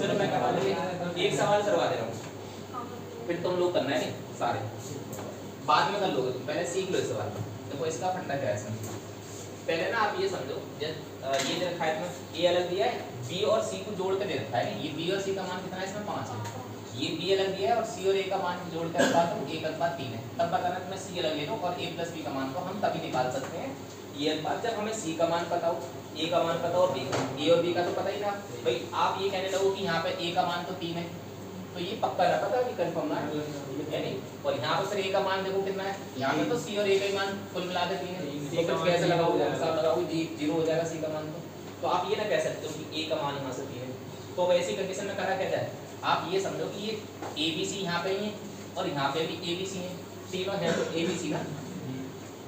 चलो मैं करवा दूंगा, एक सवाल करवा दे रहा हूँ, फिर तुम लोग करना है नहीं सारे, बाद में कर लोगे तुम, पहले सीख लो इस सवाल। देखो इसका फंडा क्या है इसमें, पहले ना आप ये समझो, ये दे रखा है इसमें, ए अलग दिया है, बी और सी को जोड़ कर दे रखा है, ये बी और सी का मान कितना है इसमें 5 है, ये बी अलग दिया है और सी और ए का मान जोड़ कर अनुपात 1:3 है। तब बताना तुम्हें सी अलग ले लो और a प्लस बी का मान को हम तभी निकाल सकते हैं ये अनुपात जब हमें सी का मान पता हो, ए का मान पता हो और बी का, ए और बी का तो पता ही था भाई। आप ये कहने लगो कि यहाँ पे ए का मान तो 3 है, तो ये पक्का ना पता कि कंफर्म ना है नहीं, और यहाँ पे फिर ए का मान देखो कितना है, यहाँ पे तो सी और ए का ही मान कुल मिला के 3 है, तो कैसे लगाओगे, हिसाब लगाओगे 0 हो जाएगा सी का मान। तो आप ये ना कह सकते हो कि ए का मान यहाँ से 3 है, तो ऐसी कंडीशन में करा क्या जाए, आप ये समझो कि ये ए बी सी यहाँ पे ही है और यहाँ पे भी ए बी सी है, तीनों हैं तो ए बी सी ना,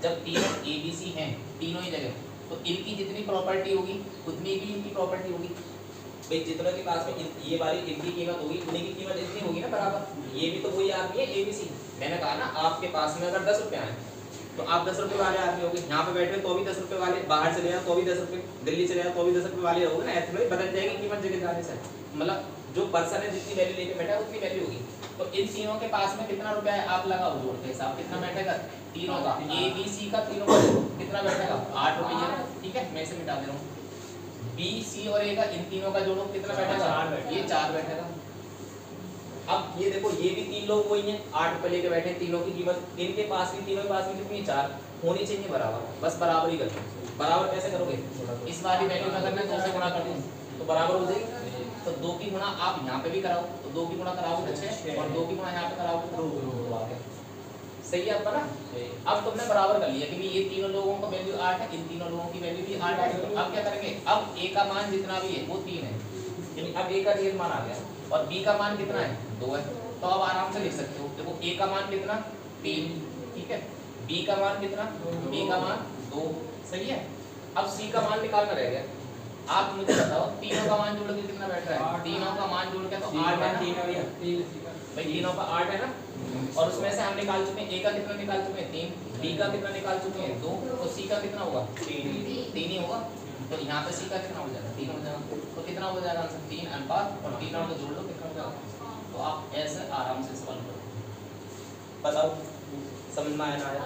जब तीनों ए बी सी हैं तीनों ही जगह, तो इनकी जितनी प्रॉपर्टी होगी उतनी भी इनकी प्रॉपर्टी होगी भाई, जितनों के पास में ये वाली इनकी कीमत होगी उन्हीं की कीमत इतनी होगी ना बराबर, ये भी तो वही आदमी है ए बी सी। मैंने कहा ना आपके पास में अगर 10 रुपये आए तो आप 10 रुपये वाले आदमी होगे, यहाँ पे बैठे तो भी 10 रुपये वाले, बाहर चले जाओ तो भी 10 रुपये, दिल्ली चले जाओ तो भी 10 रुपये वाले रहोगे ना, ऐसे बदल जाएगी कीमत जगह जाने से, मतलब जो पर्सन है जितनी वैल्यू लेके बैठा है उतनी वैल्यू होगी। तो इन तीनों के पास में कितना रुपया है आप लगाओ जोड़ के हिसाब, कितना बैठेगा तीनों का, ए बी सी का तीनों का कितना बैठेगा 8 रुपये, ठीक है मैं इसे मिटा दे रहा हूँ, बी सी और ए का इन तीनों का जोड़ो कितना बैठेगा, ये 4 बैठेगा। अब ये देखो ये भी 3 लोग वही हैं, 8 रुपये लेके बैठे, तीनों की कीमत इनके पास भी, तीनों के पास भी कितनी 4 होनी चाहिए बराबर, बस बराबर ही करना। बराबर कैसे करोगे, इस वाली वैल्यू में अगर मैं 2 से गुणा कर दूं तो बराबर हो जाएगी, तो 2 की गुणा आप यहाँ पे भी कराओ तो 2 की गुणा कराओगे 6 और 2 की गुणा यहाँ पे कराओगे तो 2 आ गया, सही है आपका ना। अब तुमने बराबर कर लिया क्योंकि ये तीनों लोगों का वैल्यू 8 है, इन तीनों लोगों की वैल्यू भी 8 है। अब क्या करेंगे, अब ए का मान जितना भी है वो 3 है, यानी अब ए का रियल मान आ गया और बी का मान कितना है 2 है, तो अब आराम से लिख सकते हो, देखो ए का मान कितना 3, ठीक है, बी का मान कितना, बी का मान 2, सही है। अब सी का मान निकालना रह गया, आप मुझे बताओ तीनों का मान जोड़ के कितना बैठ रहा है, तीनों का मान जोड़ के तो 8 है ना भाई, तीनों का 8 है ना, और उसमें से हम निकाल चुके हैं ए का कितना निकाल चुके हैं 3, बी का कितना निकाल चुके हैं 2, तो सी का कितना होगा 3 ही होगा, तो यहाँ पे सी का कितना हो जाएगा 3 हो जाएगा, तो कितना हो जाएगा आंसर 3 अनुपात और 3 और को जोड़ लो कितना हो जाएगा, तो आप ऐसे आराम से सवाल करो, बताओ समझ में आया ना आया।